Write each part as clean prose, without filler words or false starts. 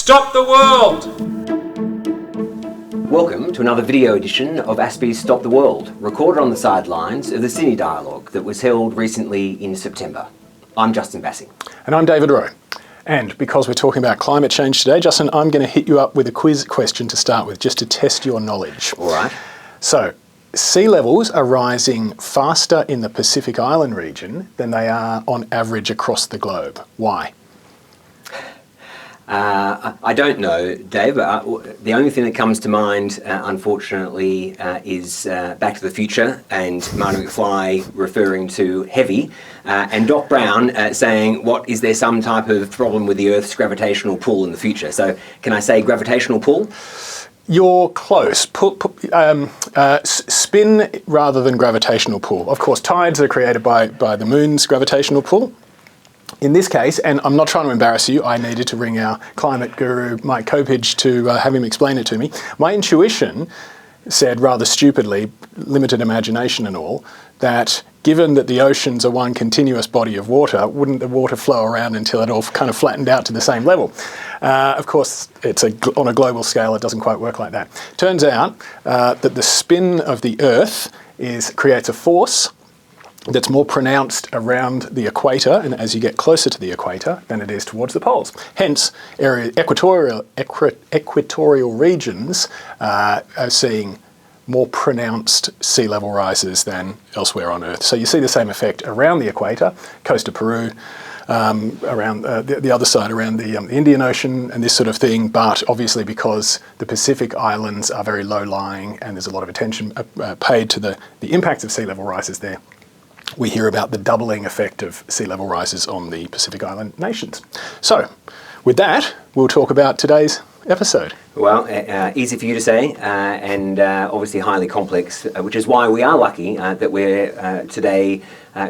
Stop the World! Welcome to another video edition of ASPI's Stop the World, recorded on the sidelines of the Sydney Dialogue that was held recently in September. I'm Justin Bassing. And I'm David Rowe. And because we're talking about climate change today, Justin, I'm going to hit you up with a quiz question to start with, just to test your knowledge. All right. So, sea levels are rising faster in the Pacific Island region than they are on average across the globe. Why? I don't know, Dave. The only thing that comes to mind, unfortunately, is Back to the Future and Marty McFly referring to heavy, and Doc Brown saying, "What is there some type of problem with the Earth's gravitational pull in the future?" So, can I say gravitational pull? You're close. Spin rather than gravitational pull. Of course, tides are created by the moon's gravitational pull. In this case, and I'm not trying to embarrass you, I needed to ring our climate guru, Mike Copage, to have him explain it to me. My intuition said, rather stupidly, limited imagination and all, that given that the oceans are one continuous body of water, wouldn't the water flow around until it all kind of flattened out to the same level? Of course, on a global scale, it doesn't quite work like that. Turns out that the spin of the Earth creates a force that's more pronounced around the equator, and as you get closer to the equator than it is towards the poles. Hence, equatorial regions are seeing more pronounced sea level rises than elsewhere on Earth. So you see the same effect around the equator, coast of Peru, around the other side, around the Indian Ocean and this sort of thing, but obviously because the Pacific Islands are very low-lying and there's a lot of attention paid to the impacts of sea level rises there, we hear about the doubling effect of sea level rises on the Pacific Island nations. So, with that, we'll talk about today's episode. Well, easy for you to say, and obviously highly complex, which is why we are lucky that we're today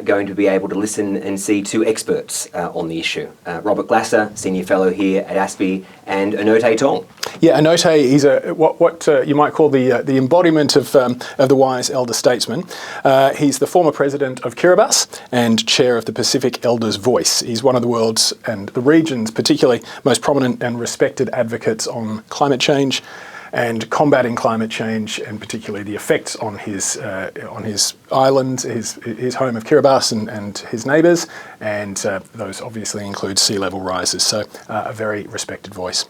going to be able to listen and see two experts on the issue. Robert Glasser, Senior Fellow here at ASPI, and Anote Tong. Yeah, Anote, he's what you might call the embodiment of the wise elder statesman. He's the former president of Kiribati and chair of the Pacific Elders' Voice. He's one of the world's and the region's particularly most prominent and respected advocates on climate change and combating climate change, and particularly the effects on his island, his home of Kiribati and his neighbours, and those obviously include sea level rises. So a very respected voice.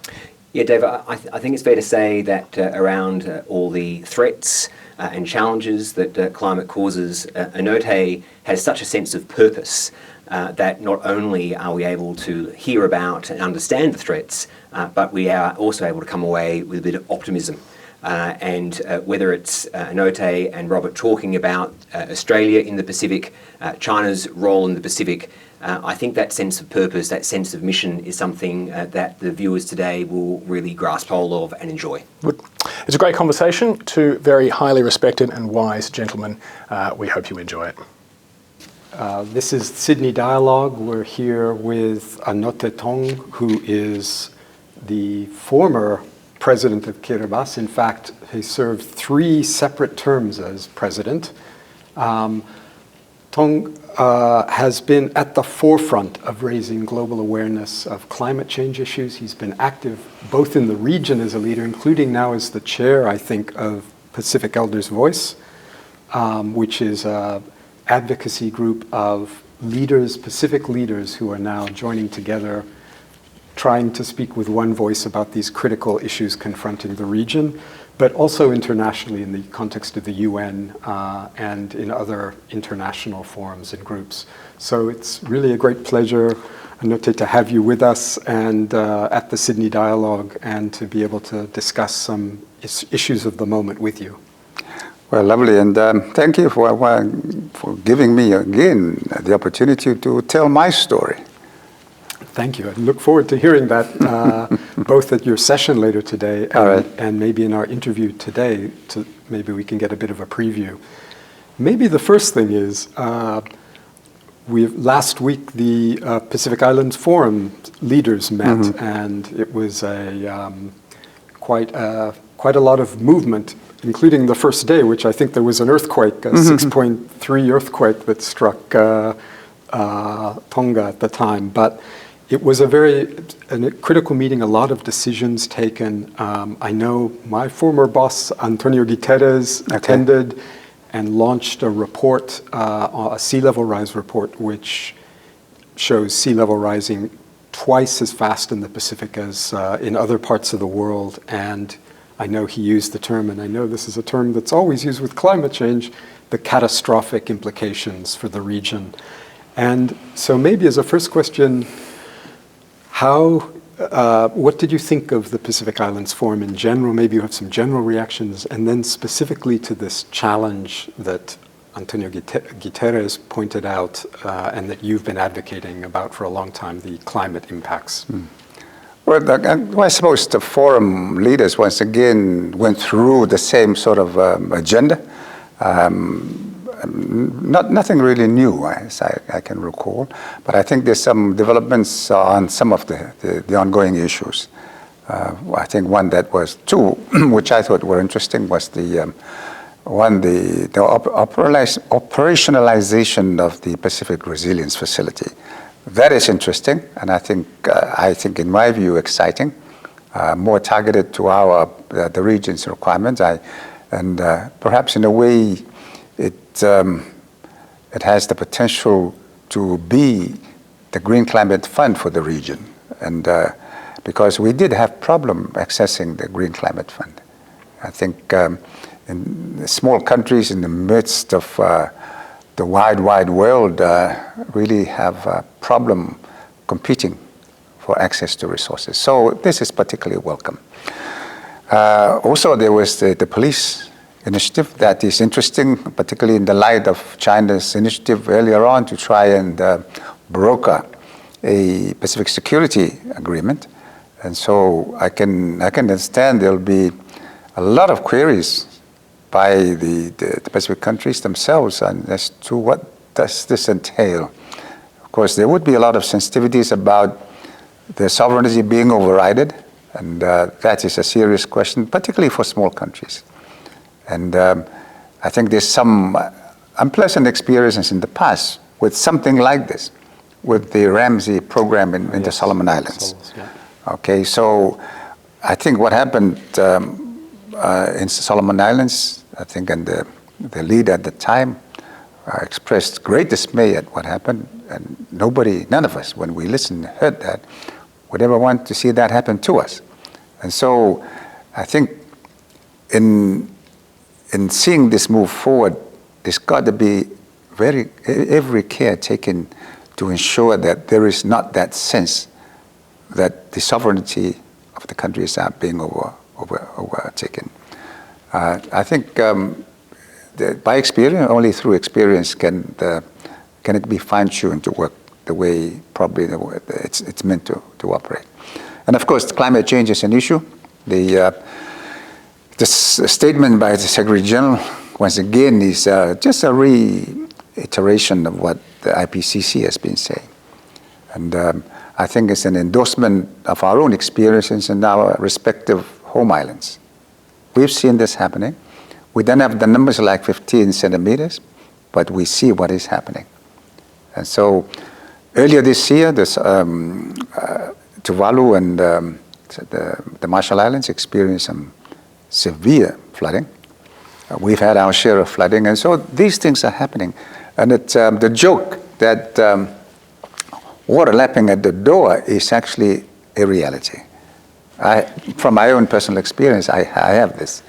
Yeah, Dave, I think it's fair to say that around all the threats and challenges that climate causes, Anote has such a sense of purpose that not only are we able to hear about and understand the threats, but we are also able to come away with a bit of optimism. And whether it's Anote and Robert talking about Australia in the Pacific, China's role in the Pacific, I think that sense of purpose, that sense of mission is something that the viewers today will really grasp hold of and enjoy. It's a great conversation. Two very highly respected and wise gentlemen. We hope you enjoy it. This is Sydney Dialogue. We're here with Anote Tong, who is the former president of Kiribati. In fact, he served 3 separate terms as president. Tong has been at the forefront of raising global awareness of climate change issues. He's been active both in the region as a leader, including now as the chair, I think, of Pacific Elders' Voice, which is an advocacy group of leaders, Pacific leaders, who are now joining together, trying to speak with one voice about these critical issues confronting the region, but also internationally in the context of the UN and in other international forums and groups. So it's really a great pleasure, Anote, to have you with us and at the Sydney Dialogue, and to be able to discuss some issues of the moment with you. Well, lovely, and thank you for giving me again the opportunity to tell my story. Thank you. I look forward to hearing that both at your session later today and maybe in our interview today. Maybe we can get a bit of a preview. Maybe the first thing is, last week the Pacific Islands Forum leaders met, and it was quite a lot of movement, including the first day, which I think there was an earthquake, a 6.3 earthquake that struck Tonga at the time. But It was a critical meeting, a lot of decisions taken. I know my former boss, Antonio Guterres, attended and launched a report, a sea level rise report, which shows sea level rising twice as fast in the Pacific as in other parts of the world. And I know he used the term, and I know this is a term that's always used with climate change, the catastrophic implications for the region. And so maybe as a first question, what did you think of the Pacific Islands Forum in general? Maybe you have some general reactions, and then specifically to this challenge that Antonio Guterres pointed out and that you've been advocating about for a long time, the climate impacts. Well, I suppose the forum leaders once again went through the same sort of agenda. Nothing really new, as I can recall, but I think there's some developments on some of the ongoing issues. I think one that was two, which I thought were interesting, was the operationalization of the Pacific Resilience Facility. That is interesting, and I think in my view, exciting, more targeted to the region's requirements. And perhaps in a way, it has the potential to be the Green Climate Fund for the region, and because we did have problem accessing the Green Climate Fund. I think in the small countries in the midst of the wide world really have a problem competing for access to resources. So this is particularly welcome. Also, there was the police initiative that is interesting, particularly in the light of China's initiative earlier on to try and broker a Pacific Security Agreement. And so I can understand there'll be a lot of queries by the Pacific countries themselves as to what does this entail. Of course, there would be a lot of sensitivities about the sovereignty being overridden, and that is a serious question, particularly for small countries. And I think there's some unpleasant experiences in the past with something like this, with the Ramsey program in the Solomon Islands. Okay, so I think what happened in Solomon Islands, I think, and the leader at the time expressed great dismay at what happened, and none of us, when we listened, heard that, would ever want to see that happen to us. And so I think in seeing this move forward, there's got to be every care taken to ensure that there is not that sense that the sovereignty of the countries are being overtaken. I think by experience, only through experience can it be fine-tuned to work the way probably it's meant to operate. And of course, climate change is an issue. This statement by the Secretary General, once again, is just a reiteration of what the IPCC has been saying. And I think it's an endorsement of our own experiences in our respective home islands. We've seen this happening. We don't have the numbers like 15 centimeters, but we see what is happening. And so earlier this year, Tuvalu and the Marshall Islands experienced some severe flooding. We've had our share of flooding, and so these things are happening. And it's the joke that water lapping at the door is actually a reality. From my own personal experience, I have this.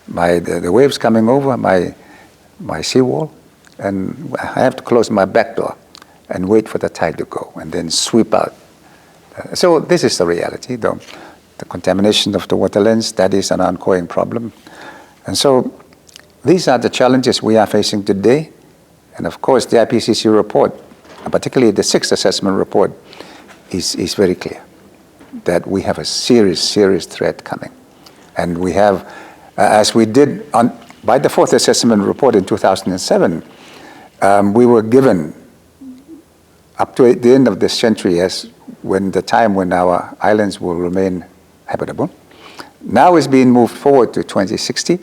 The waves coming over my seawall, and I have to close my back door and wait for the tide to go, and then sweep out. So this is the reality, though. The contamination of the waterlands, that is an ongoing problem. And so these are the challenges we are facing today. And of course, the IPCC report, and particularly the sixth assessment report, is very clear that we have a serious threat coming. And we have, as we did by the fourth assessment report in 2007, we were given up to the end of this century as the time when our islands will remain habitable. Now it's being moved forward to 2060,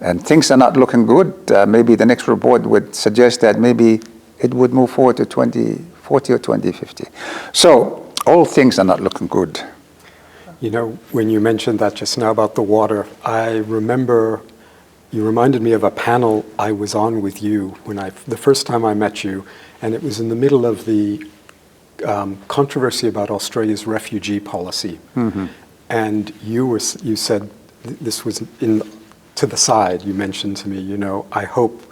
and things are not looking good. Maybe the next report would suggest that maybe it would move forward to 2040 or 2050. So all things are not looking good. You know, when you mentioned that just now about the water, I remember you reminded me of a panel I was on with you the first time I met you, and it was in the middle of the controversy about Australia's refugee policy. Mm-hmm. And you said, this was to the side, you mentioned to me, you know, I hope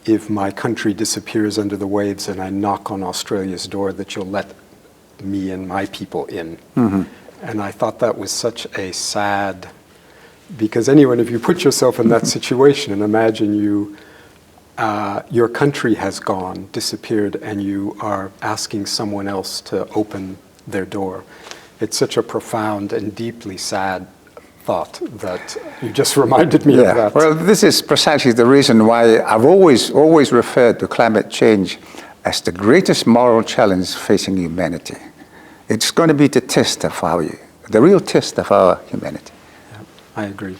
if my country disappears under the waves and I knock on Australia's door that you'll let me and my people in. Mm-hmm. And I thought that was such a sad, because if you put yourself in that situation and imagine your country has gone, disappeared, and you are asking someone else to open their door. It's such a profound and deeply sad thought that you just reminded me of that. Well, this is precisely the reason why I've always referred to climate change as the greatest moral challenge facing humanity. It's going to be the real test of our humanity. Yeah, I agree.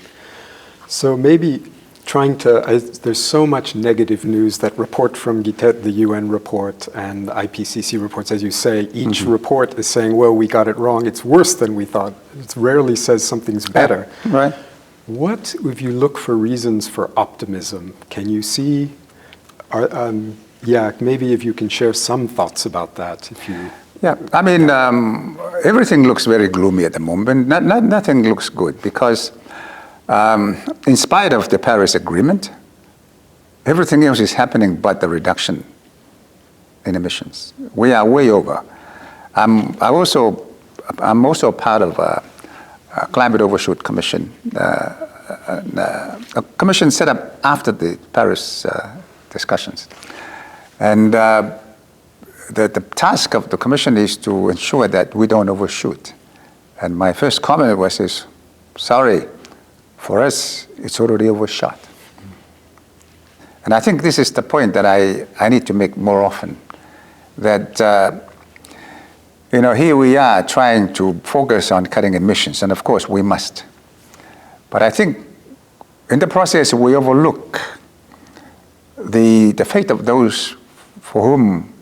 So maybe there's so much negative news that report from GITET, the UN report, and IPCC reports, as you say, each report is saying, well, we got it wrong. It's worse than we thought. It rarely says something's better. Right. What, if you look for reasons for optimism, can you see, maybe if you can share some thoughts about that, Yeah, I mean, everything looks very gloomy at the moment. Nothing looks good because in spite of the Paris Agreement, everything else is happening but the reduction in emissions. We are way over. I'm also part of a Climate Overshoot Commission, a commission set up after the Paris discussions. And the task of the commission is to ensure that we don't overshoot. And my first comment was, sorry, for us, it's already overshot. And I think this is the point that I need to make more often, that here we are trying to focus on cutting emissions, and of course we must. But I think in the process we overlook the fate of those for whom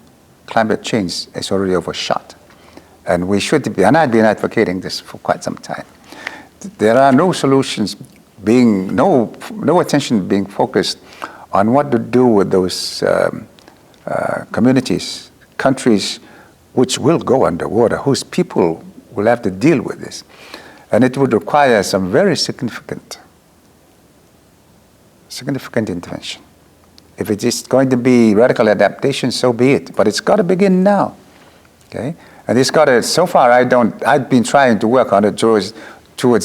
climate change is already overshot. And we should be, and I've been advocating this for quite some time. There are no solutions no attention being focused on what to do with those communities, countries which will go underwater, whose people will have to deal with this. And it would require some very significant intervention. If it is going to be radical adaptation, so be it. But it's got to begin now, okay? And it's got to. So far, I've been trying to work on it towards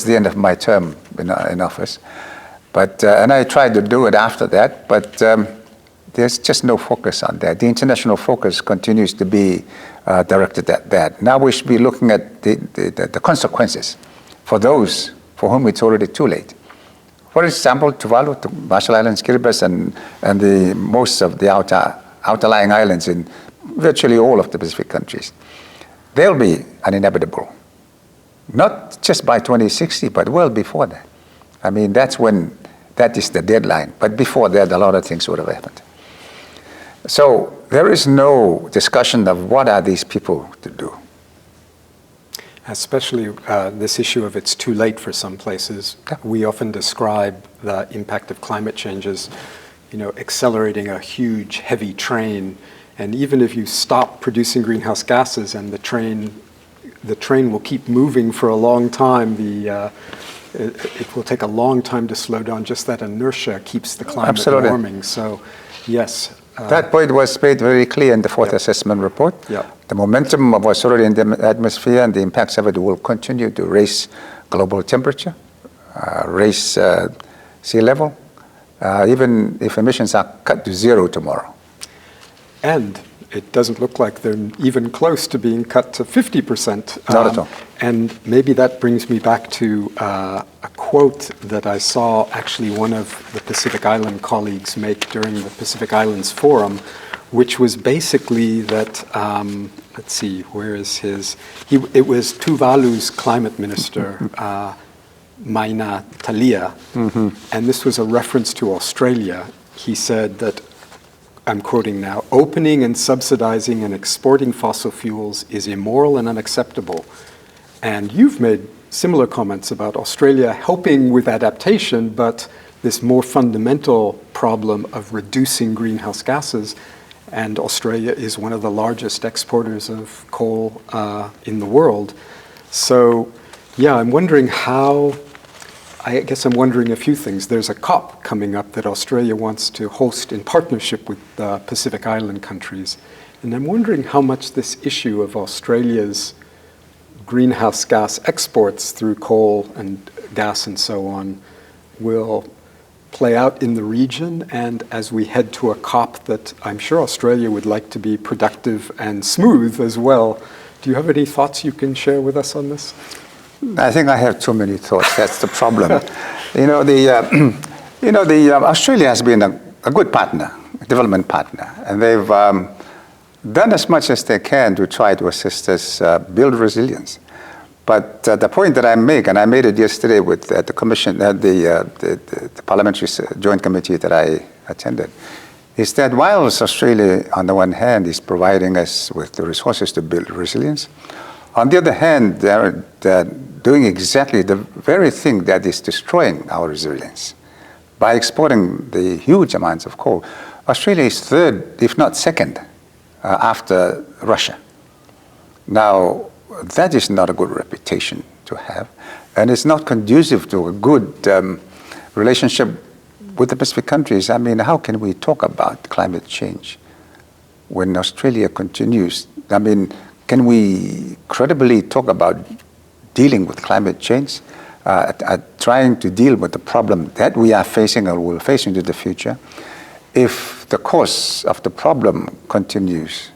the end of my term in office, but and I tried to do it after that. But there's just no focus on that. The international focus continues to be directed at that. Now we should be looking at the consequences for those for whom it's already too late. For example, Tuvalu, the Marshall Islands, Kiribati, and the most of the outerlying islands in virtually all of the Pacific countries, they'll be uninhabitable. Not just by 2060, but well before that. I mean, that is the deadline. But before that, a lot of things would have happened. So there is no discussion of what are these people to do. Especially this issue of it's too late for some places. We often describe the impact of climate change as, accelerating a huge, heavy train. And even if you stop producing greenhouse gases and the train will keep moving for a long time, it will take a long time to slow down. Just that inertia keeps the climate warming. So, yes. That point was made very clear in the fourth assessment report. The momentum of what's already in the atmosphere and the impacts of it will continue to raise global temperature, raise sea level, even if emissions are cut to zero tomorrow. And it doesn't look like they're even close to being cut to 50%. Not at all. And maybe that brings me back to a quote that I saw actually one of the Pacific Island colleagues make during the Pacific Islands Forum, which was basically that, let's see, where is his? It was Tuvalu's climate minister, Maina Talia, and this was a reference to Australia. He said that I'm quoting now, "Opening and subsidizing and exporting fossil fuels is immoral and unacceptable." And you've made similar comments about Australia helping with adaptation, but this more fundamental problem of reducing greenhouse gases. And Australia is one of the largest exporters of coal in the world. So, yeah, I'm wondering I guess I'm wondering a few things. There's a COP coming up that Australia wants to host in partnership with Pacific Island countries. And I'm wondering how much this issue of Australia's greenhouse gas exports through coal and gas and so on will play out in the region, and as we head to a COP that I'm sure Australia would like to be productive and smooth as well. Do you have any thoughts you can share with us on this? I think I have too many thoughts. That's the problem. Australia has been a good partner, a development partner, and they've done as much as they can to try to assist us build resilience. But the point that I make, and I made it yesterday with the commission, the parliamentary joint committee that I attended, is that whilst Australia, on the one hand, is providing us with the resources to build resilience, on the other hand, they're doing exactly the very thing that is destroying our resilience. By exporting the huge amounts of coal, Australia is third, if not second, after Russia. Now, that is not a good reputation to have, and it's not conducive to a good relationship with the Pacific countries. I mean, how can we talk about climate change when Australia continues? I mean, can we credibly talk about dealing with climate change, trying to deal with the problem that we are facing or will face into the future, if the course of the problem continues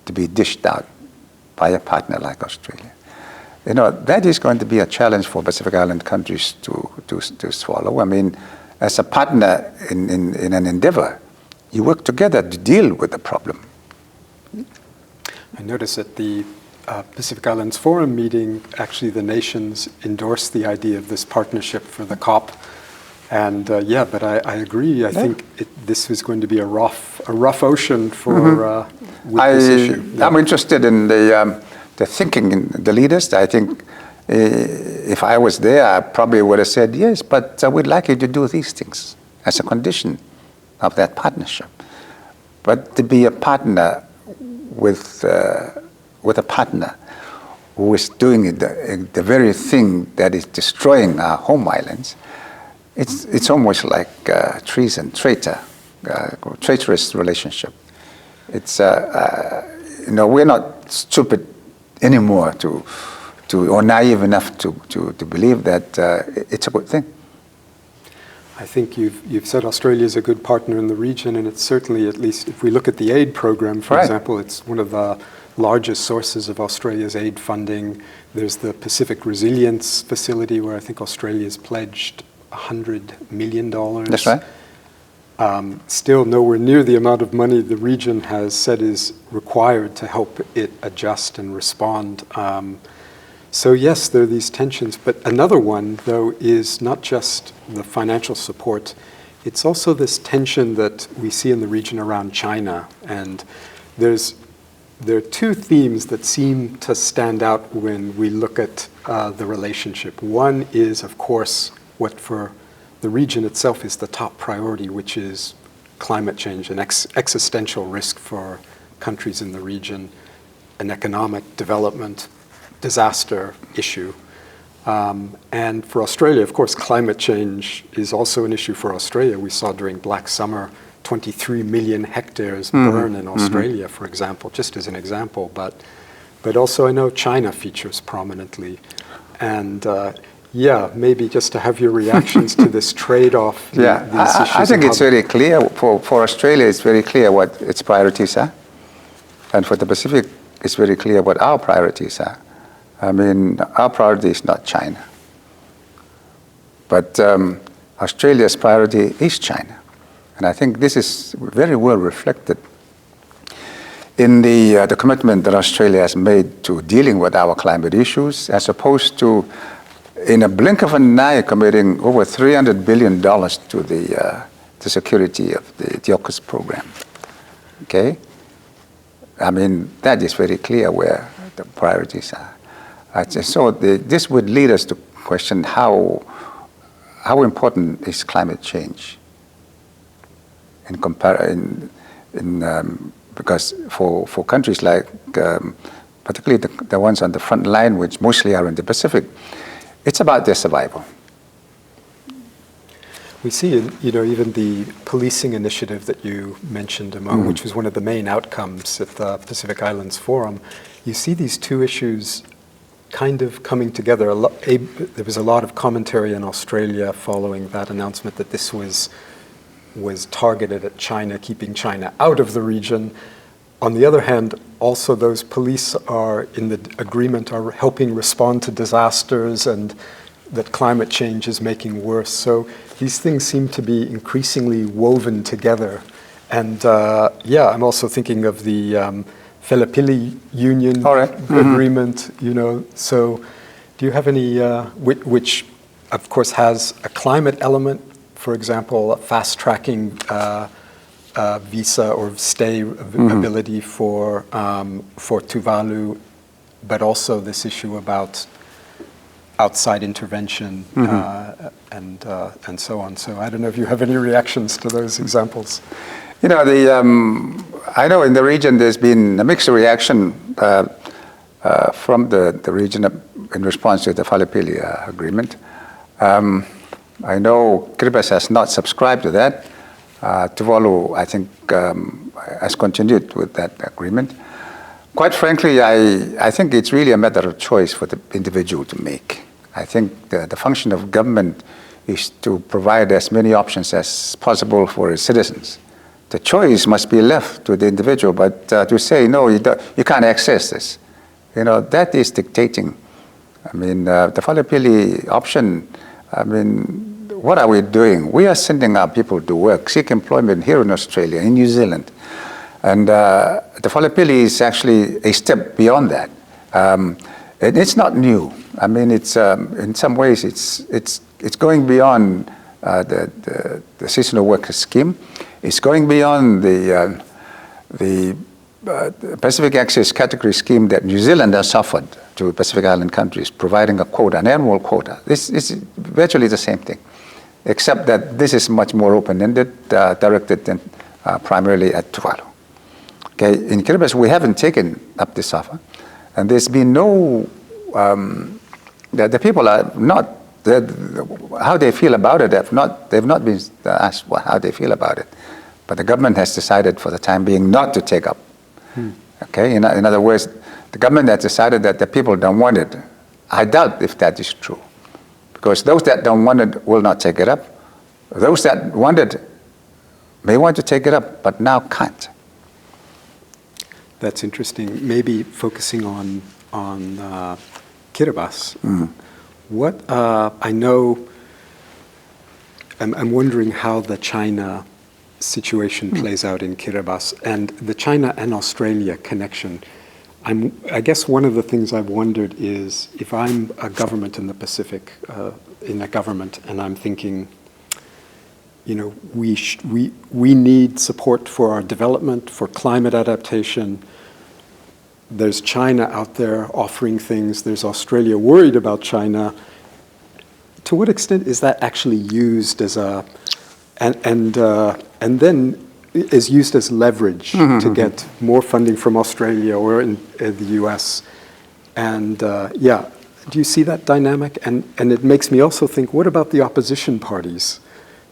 to be dished out by a partner like Australia? That is going to be a challenge for Pacific Island countries to swallow. I mean, as a partner in an endeavor, you work together to deal with the problem. I noticed at the Pacific Islands Forum meeting, actually the nations endorsed the idea of this partnership for the COP. And but I agree. I think this is going to be a rough ocean for with this issue. Yeah. I'm interested in the thinking in the leaders. I think if I was there, I probably would have said yes, but we'd like you to do these things as a condition of that partnership. But to be a partner with a partner who is doing the very thing that is destroying our home islands, it's almost like treason, traitorous relationship. It's we're not stupid anymore or naive enough to believe that it's a good thing. I think you've said Australia is a good partner in the region, and it's certainly, at least if we look at the aid program, for example, it's one of the largest sources of Australia's aid funding. There's the Pacific Resilience Facility, where I think Australia's pledged $100 million. That's right. Still nowhere near the amount of money the region has said is required to help it adjust and respond. So yes, there are these tensions, but another one, though, is not just the financial support, it's also this tension that we see in the region around China. And there are two themes that seem to stand out when we look at the relationship. One is, of course, what for the region itself is the top priority, which is climate change, an existential risk for countries in the region, an economic development disaster issue. And for Australia, of course, climate change is also an issue for Australia. We saw during Black Summer 23 million hectares burn in Australia, for example, just as an example. But also I know China features prominently. And maybe just to have your reactions to this trade-off. These issues. I think it's very clear. For Australia, it's very clear what its priorities are. And for the Pacific, it's very clear what our priorities are. I mean, our priority is not China. But Australia's priority is China. And I think this is very well reflected in the commitment that Australia has made to dealing with our climate issues, as opposed to, in a blink of an eye, committing over $300 billion to the security of the AUKUS program. Okay? I mean, that is very clear where the priorities are. So this would lead us to question how important is climate change because for countries like, particularly the ones on the front line, which mostly are in the Pacific, it's about their survival. We see, even the policing initiative that you mentioned a moment, which was one of the main outcomes at the Pacific Islands Forum. You see these two issues kind of coming together. There was a lot of commentary in Australia following that announcement that this was targeted at China, keeping China out of the region. On the other hand, also those police are in the agreement are helping respond to disasters, and that climate change is making worse. So these things seem to be increasingly woven together. And I'm also thinking of the Philippine Union agreement, So do you have any, which of course has a climate element, for example, fast tracking visa or stay ability for Tuvalu, but also this issue about outside intervention and so on. So I don't know if you have any reactions to those examples. I know in the region there's been a mixed reaction from the region in response to the Philippine agreement. I know Kiribati has not subscribed to that. Tuvalu, I think, has continued with that agreement. Quite frankly, I think it's really a matter of choice for the individual to make. I think the function of government is to provide as many options as possible for its citizens. The choice must be left to the individual, but to say, no, you can't access this, that is dictating. I mean, the Philippine option, what are we doing? We are sending our people to work, seek employment here in Australia, in New Zealand. And the Philippines is actually a step beyond that. And it's not new. I mean, it's in some ways it's going beyond the seasonal worker scheme. It's going beyond the Pacific Access Category Scheme that New Zealand has offered to Pacific Island countries, providing a quota, an annual quota. This is virtually the same thing, except that this is much more open-ended, directed primarily at Tuvalu. Okay, in Kiribati, we haven't taken up this offer, and there's been no. The people are not. How they feel about it, they've not been asked how they feel about it. But the government has decided for the time being not to take up. Okay, in other words, the government has decided that the people don't want it. I doubt if that is true, because those that don't want it will not take it up. Those that want it may want to take it up, but now can't. That's interesting. Maybe focusing on Kiribati. What I know, I'm wondering how the China situation plays out in Kiribati and the China and Australia connection. I guess one of the things I've wondered is if I'm a government in the Pacific, in a government, and I'm thinking, we need support for our development, for climate adaptation. There's China out there offering things. There's Australia worried about China. To what extent is that actually used as and then is used as leverage to get more funding from Australia or in the U.S. And do you see that dynamic? And it makes me also think, what about the opposition parties?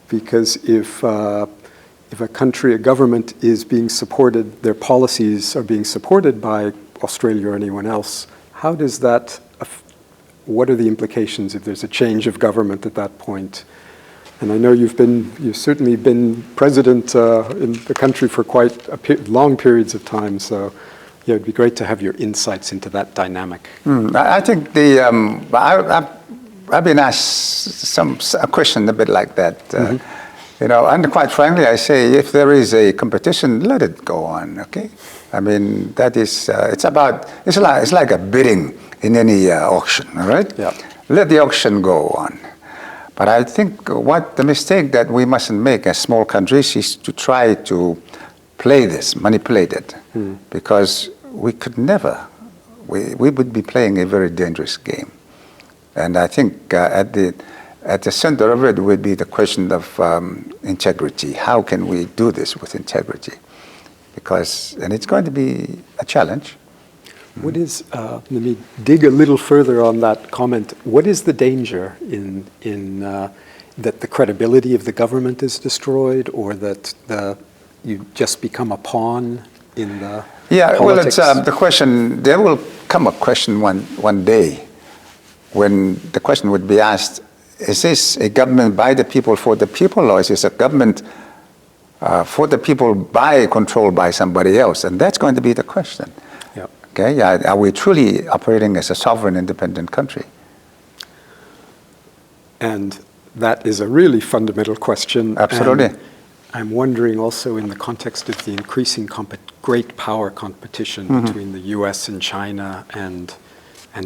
Because if a country, a government is being supported, their policies are being supported by Australia or anyone else, how does that, what are the implications if there's a change of government at that point? And I know you've certainly been president in the country for quite long periods of time, so it'd be great to have your insights into that dynamic. I think I've been asked a question a bit like that. And quite frankly, I say if there is a competition, let it go on. Okay, I mean that is it's like a bidding in any auction. All right, let the auction go on. But I think the mistake that we mustn't make as small countries is to try to play this, manipulate it, because we could never, we would be playing a very dangerous game. And I think at the center of it would be the question of integrity. How can we do this with integrity? And it's going to be a challenge. What is, let me dig a little further on that comment. What is the danger in that the credibility of the government is destroyed, or that you just become a pawn in the politics? Well, it's the question, there will come a question one day when the question would be asked, is this a government by the people for the people, or is this a government for the people controlled by somebody else? And that's going to be the question. Yep. Okay, are we truly operating as a sovereign, independent country? And that is a really fundamental question. Absolutely. And I'm wondering also in the context of the increasing great power competition between the US and China and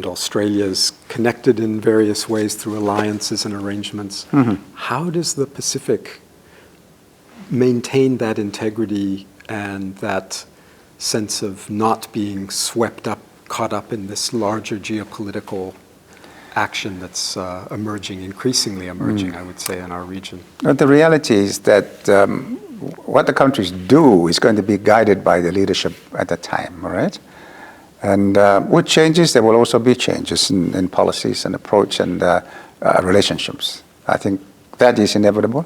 Australia's connected in various ways through alliances and arrangements. How does the Pacific maintain that integrity and that sense of not being caught up in this larger geopolitical action that's increasingly emerging, I would say, in our region? But the reality is that what the countries do is going to be guided by the leadership at the time, all right? And with changes, there will also be changes in policies and approach and relationships. I think that is inevitable.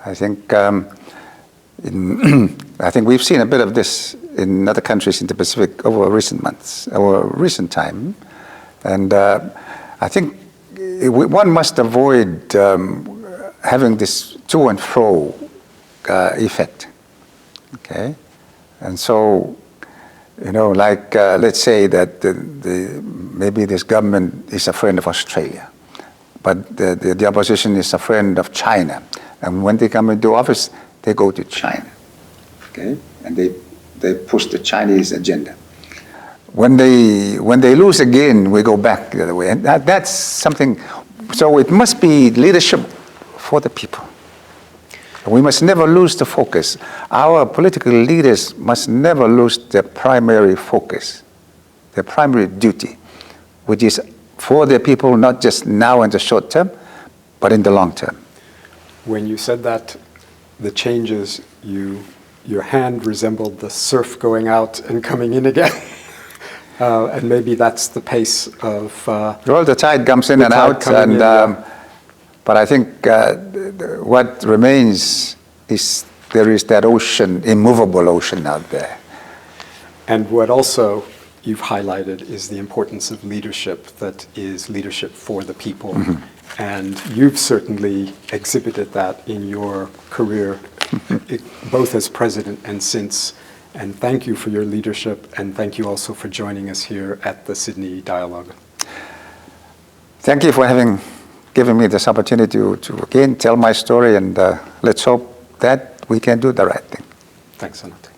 I think I think we've seen a bit of this in other countries in the Pacific over recent months, or recent time. And I think one must avoid having this to and fro effect, okay? And so, like let's say that maybe this government is a friend of Australia, but the opposition is a friend of China. And when they come into office, they go to China, okay? And they push the Chinese agenda. When they lose again, we go back the other way. And that's something, so it must be leadership for the people. We must never lose the focus. Our political leaders must never lose their primary focus, their primary duty, which is for their people, not just now in the short term, but in the long term. When you said that, the changes, your hand resembled the surf going out and coming in again. And maybe that's the pace of... well, the tide comes in and out, but I think what remains is there is that ocean, immovable ocean out there. And what also you've highlighted is the importance of leadership that is leadership for the people. And you've certainly exhibited that in your career, both as president and since. And thank you for your leadership, and thank you also for joining us here at the Sydney Dialogue. Thank you for given me this opportunity to again tell my story, and let's hope that we can do the right thing. Thanks, Anote.